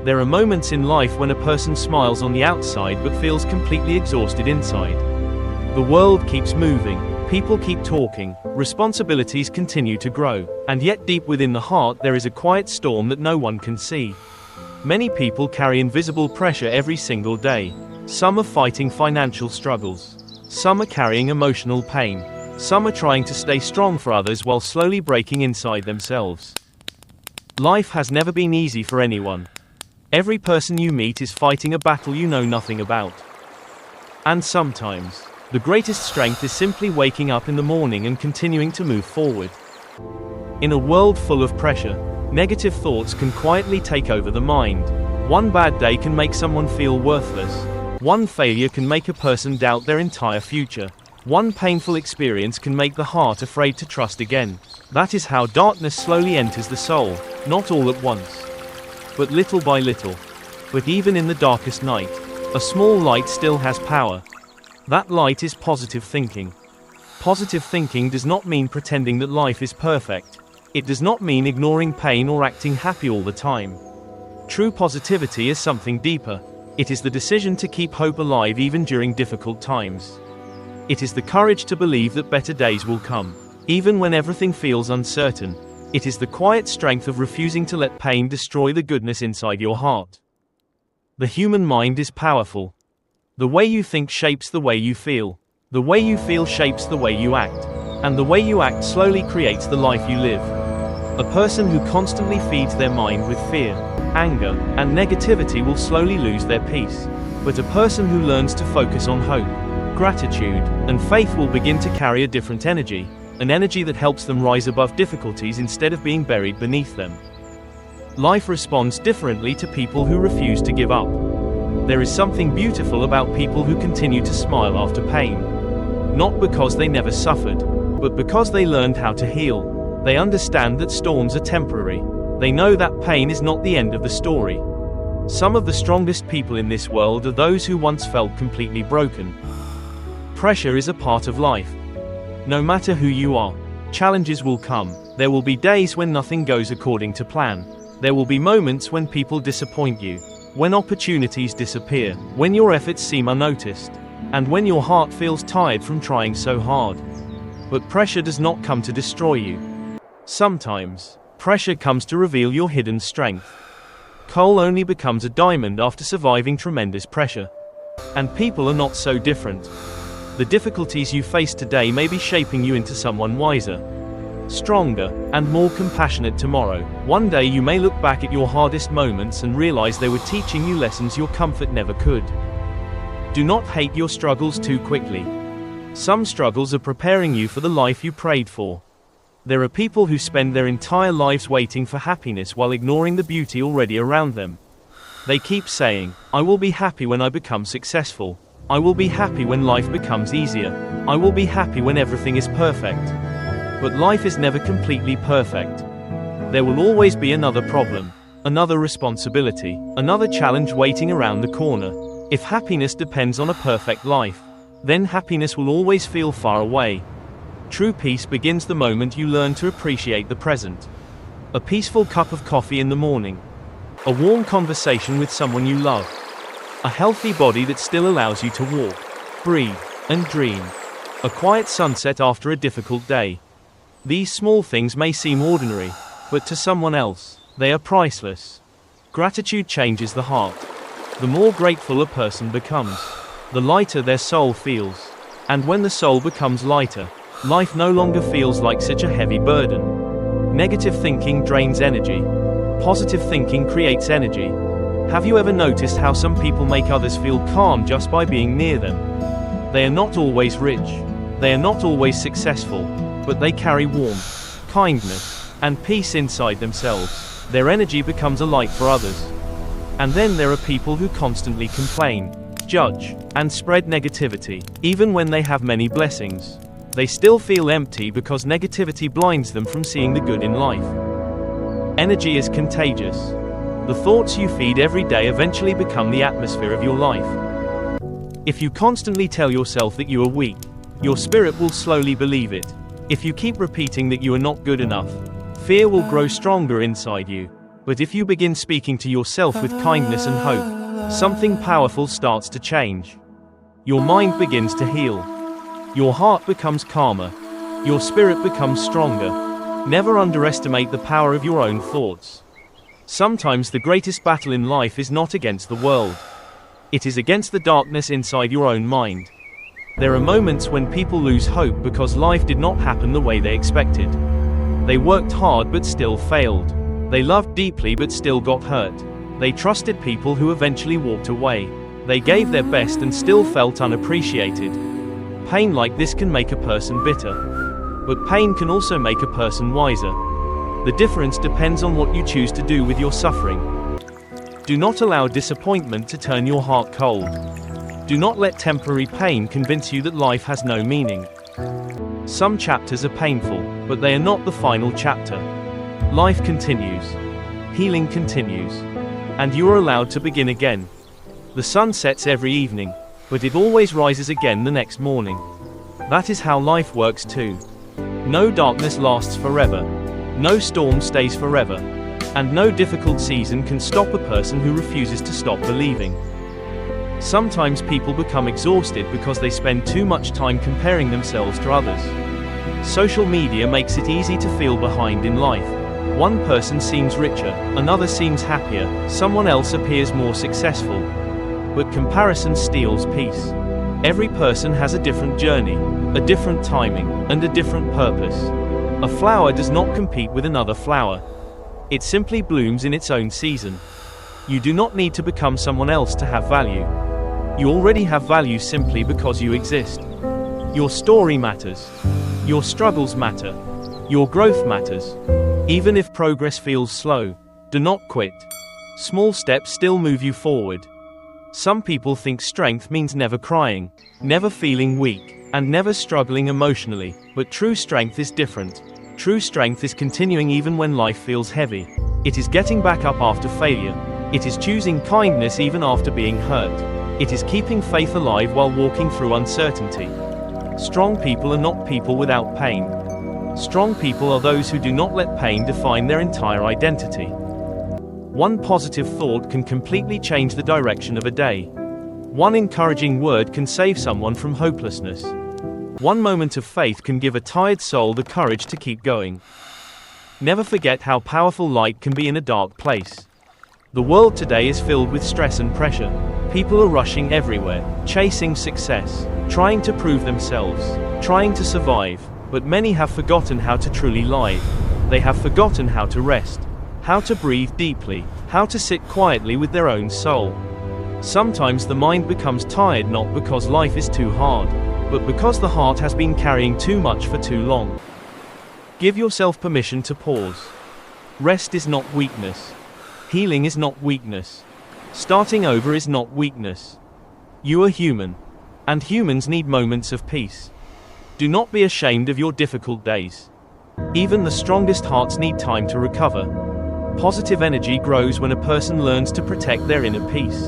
There are moments in life when a person smiles on the outside but feels completely exhausted inside. The world keeps moving, people keep talking, responsibilities continue to grow, and yet deep within the heart there is a quiet storm that no one can see. Many people carry invisible pressure every single day. Some are fighting financial struggles. Some are carrying emotional pain. Some are trying to stay strong for others while slowly breaking inside themselves. Life has never been easy for anyone. Every person you meet is fighting a battle you know nothing about. And sometimes, the greatest strength is simply waking up in the morning and continuing to move forward. In a world full of pressure, negative thoughts can quietly take over the mind. One bad day can make someone feel worthless. One failure can make a person doubt their entire future. One painful experience can make the heart afraid to trust again. That is how darkness slowly enters the soul, not all at once, but little by little. But even in the darkest night, a small light still has power. That light is positive thinking. Positive thinking does not mean pretending that life is perfect. It does not mean ignoring pain or acting happy all the time. True positivity is something deeper. It is the decision to keep hope alive even during difficult times. It is the courage to believe that better days will come, even when everything feels uncertain. It is the quiet strength of refusing to let pain destroy the goodness inside your heart. The human mind is powerful. The way you think shapes the way you feel. The way you feel shapes the way you act. And the way you act slowly creates the life you live. A person who constantly feeds their mind with fear, anger, and negativity will slowly lose their peace. But a person who learns to focus on hope, gratitude, and faith will begin to carry a different energy. An energy that helps them rise above difficulties instead of being buried beneath them. Life responds differently to people who refuse to give up. There is something beautiful about people who continue to smile after pain. Not because they never suffered, but because they learned how to heal. They understand that storms are temporary. They know that pain is not the end of the story. Some of the strongest people in this world are those who once felt completely broken. Pressure is a part of life. No matter who you are, challenges will come. There will be days when nothing goes according to plan. There will be moments when people disappoint you, when opportunities disappear, when your efforts seem unnoticed, and when your heart feels tired from trying so hard. But pressure does not come to destroy you. Sometimes, pressure comes to reveal your hidden strength. Coal only becomes a diamond after surviving tremendous pressure. And people are not so different. The difficulties you face today may be shaping you into someone wiser, stronger, and more compassionate tomorrow. One day you may look back at your hardest moments and realize they were teaching you lessons your comfort never could. Do not hate your struggles too quickly. Some struggles are preparing you for the life you prayed for. There are people who spend their entire lives waiting for happiness while ignoring the beauty already around them. They keep saying, "I will be happy when I become successful. I will be happy when life becomes easier. I will be happy when everything is perfect." But life is never completely perfect. There will always be another problem, another responsibility, another challenge waiting around the corner. If happiness depends on a perfect life, then happiness will always feel far away. True peace begins the moment you learn to appreciate the present. A peaceful cup of coffee in the morning. A warm conversation with someone you love. A healthy body that still allows you to walk, breathe, and dream. A quiet sunset after a difficult day. These small things may seem ordinary, but to someone else, they are priceless. Gratitude changes the heart. The more grateful a person becomes, the lighter their soul feels. And when the soul becomes lighter, life no longer feels like such a heavy burden. Negative thinking drains energy. Positive thinking creates energy. Have you ever noticed how some people make others feel calm just by being near them? They are not always rich. They are not always successful, but they carry warmth, kindness, and peace inside themselves. Their energy becomes a light for others. And then there are people who constantly complain, judge, and spread negativity. Even when they have many blessings, they still feel empty because negativity blinds them from seeing the good in life. Energy is contagious. The thoughts you feed every day eventually become the atmosphere of your life. If you constantly tell yourself that you are weak, your spirit will slowly believe it. If you keep repeating that you are not good enough, fear will grow stronger inside you. But if you begin speaking to yourself with kindness and hope, something powerful starts to change. Your mind begins to heal. Your heart becomes calmer. Your spirit becomes stronger. Never underestimate the power of your own thoughts. Sometimes the greatest battle in life is not against the world. It is against the darkness inside your own mind. There are moments when people lose hope because life did not happen the way they expected. They worked hard but still failed. They loved deeply but still got hurt. They trusted people who eventually walked away. They gave their best and still felt unappreciated. Pain like this can make a person bitter. But pain can also make a person wiser. The difference depends on what you choose to do with your suffering. Do not allow disappointment to turn your heart cold. Do not let temporary pain convince you that life has no meaning. Some chapters are painful, but they are not the final chapter. Life continues. Healing continues. And you are allowed to begin again. The sun sets every evening, but it always rises again the next morning. That is how life works too. No darkness lasts forever. No storm stays forever. And no difficult season can stop a person who refuses to stop believing. Sometimes people become exhausted because they spend too much time comparing themselves to others. Social media makes it easy to feel behind in life. One person seems richer, another seems happier, someone else appears more successful. But comparison steals peace. Every person has a different journey, a different timing, and a different purpose. A flower does not compete with another flower. It simply blooms in its own season. You do not need to become someone else to have value. You already have value simply because you exist. Your story matters. Your struggles matter. Your growth matters. Even if progress feels slow, do not quit. Small steps still move you forward. Some people think strength means never crying, never feeling weak, and never struggling emotionally, but true strength is different. True strength is continuing even when life feels heavy. It is getting back up after failure. It is choosing kindness even after being hurt. It is keeping faith alive while walking through uncertainty. Strong people are not people without pain. Strong people are those who do not let pain define their entire identity. One positive thought can completely change the direction of a day. One encouraging word can save someone from hopelessness. One moment of faith can give a tired soul the courage to keep going. Never forget how powerful light can be in a dark place. The world today is filled with stress and pressure. People are rushing everywhere, chasing success, trying to prove themselves, trying to survive, but many have forgotten how to truly live. They have forgotten how to rest, how to breathe deeply, how to sit quietly with their own soul. Sometimes the mind becomes tired not because life is too hard, but because the heart has been carrying too much for too long. Give yourself permission to pause. Rest is not weakness. Healing is not weakness. Starting over is not weakness. You are human, and humans need moments of peace. Do not be ashamed of your difficult days. Even the strongest hearts need time to recover. Positive energy grows when a person learns to protect their inner peace.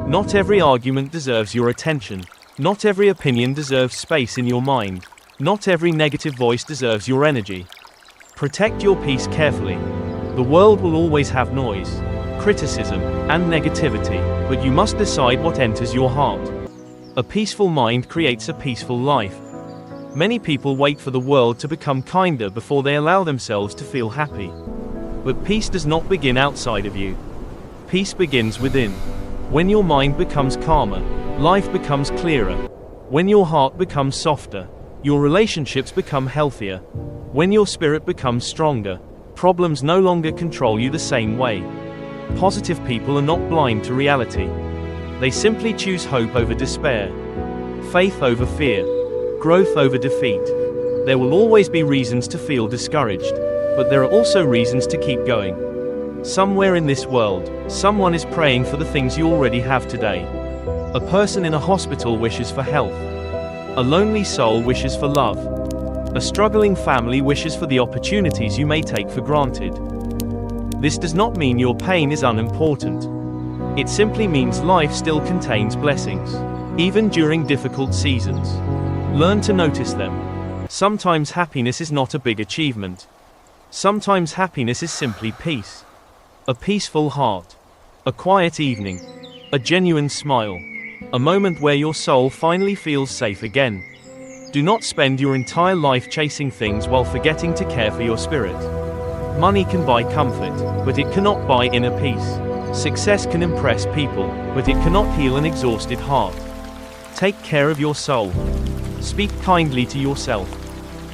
Not every argument deserves your attention. Not every opinion deserves space in your mind. Not every negative voice deserves your energy. Protect your peace carefully. The world will always have noise, criticism, and negativity, but you must decide what enters your heart. A peaceful mind creates a peaceful life. Many people wait for the world to become kinder before they allow themselves to feel happy. But peace does not begin outside of you. Peace begins within. When your mind becomes calmer, life becomes clearer. When your heart becomes softer, your relationships become healthier. When your spirit becomes stronger, problems no longer control you the same way. Positive people are not blind to reality. They simply choose hope over despair, faith over fear, growth over defeat. There will always be reasons to feel discouraged, but there are also reasons to keep going. Somewhere in this world, someone is praying for the things you already have today. A person in a hospital wishes for health. A lonely soul wishes for love. A struggling family wishes for the opportunities you may take for granted. This does not mean your pain is unimportant. It simply means life still contains blessings, even during difficult seasons. Learn to notice them. Sometimes happiness is not a big achievement. Sometimes happiness is simply peace. A peaceful heart. A quiet evening. A genuine smile. A moment where your soul finally feels safe again. Do not spend your entire life chasing things while forgetting to care for your spirit. Money can buy comfort, but it cannot buy inner peace. Success can impress people, but it cannot heal an exhausted heart. Take care of your soul. Speak kindly to yourself.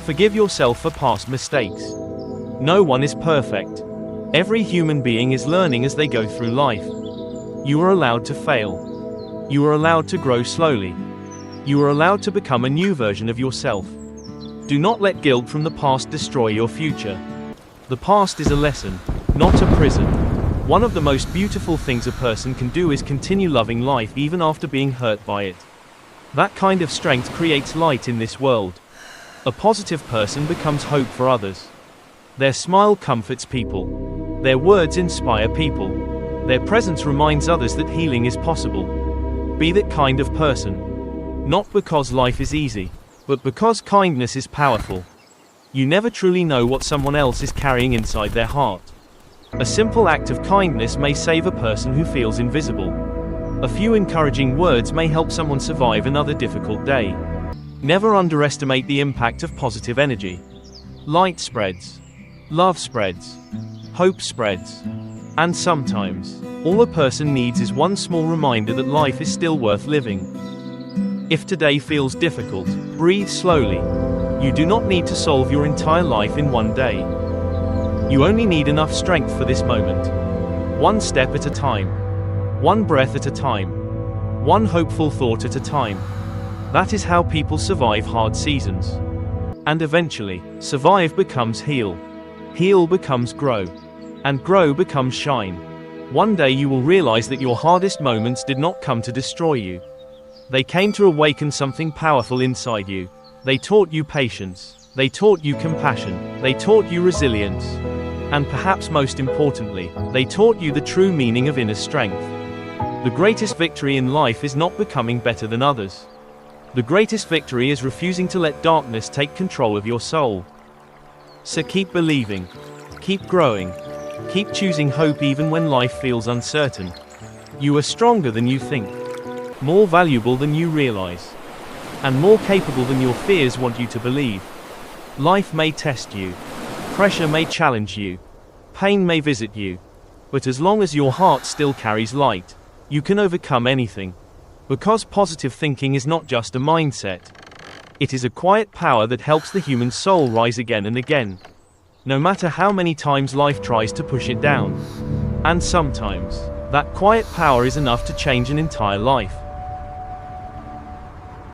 Forgive yourself for past mistakes. No one is perfect. Every human being is learning as they go through life. You are allowed to fail. You are allowed to grow slowly. You are allowed to become a new version of yourself. Do not let guilt from the past destroy your future. The past is a lesson, not a prison. One of the most beautiful things a person can do is continue loving life even after being hurt by it. That kind of strength creates light in this world. A positive person becomes hope for others. Their smile comforts people. Their words inspire people. Their presence reminds others that healing is possible. Be that kind of person. Not because life is easy, but because kindness is powerful. You never truly know what someone else is carrying inside their heart. A simple act of kindness may save a person who feels invisible. A few encouraging words may help someone survive another difficult day. Never underestimate the impact of positive energy. Light spreads. Love spreads. Hope spreads. And sometimes, all a person needs is one small reminder that life is still worth living. If today feels difficult, breathe slowly. You do not need to solve your entire life in one day. You only need enough strength for this moment. One step at a time. One breath at a time. One hopeful thought at a time. That is how people survive hard seasons. And eventually, survive becomes heal. Heal becomes grow. And grow becomes shine. One day you will realize that your hardest moments did not come to destroy you. They came to awaken something powerful inside you. They taught you patience. They taught you compassion. They taught you resilience. And perhaps most importantly, they taught you the true meaning of inner strength. The greatest victory in life is not becoming better than others. The greatest victory is refusing to let darkness take control of your soul. So keep believing. Keep growing. Keep choosing hope even when life feels uncertain. You are stronger than you think. More valuable than you realize. And more capable than your fears want you to believe. Life may test you. Pressure may challenge you. Pain may visit you. But as long as your heart still carries light, you can overcome anything. Because positive thinking is not just a mindset. It is a quiet power that helps the human soul rise again and again. No matter how many times life tries to push it down. And sometimes, that quiet power is enough to change an entire life.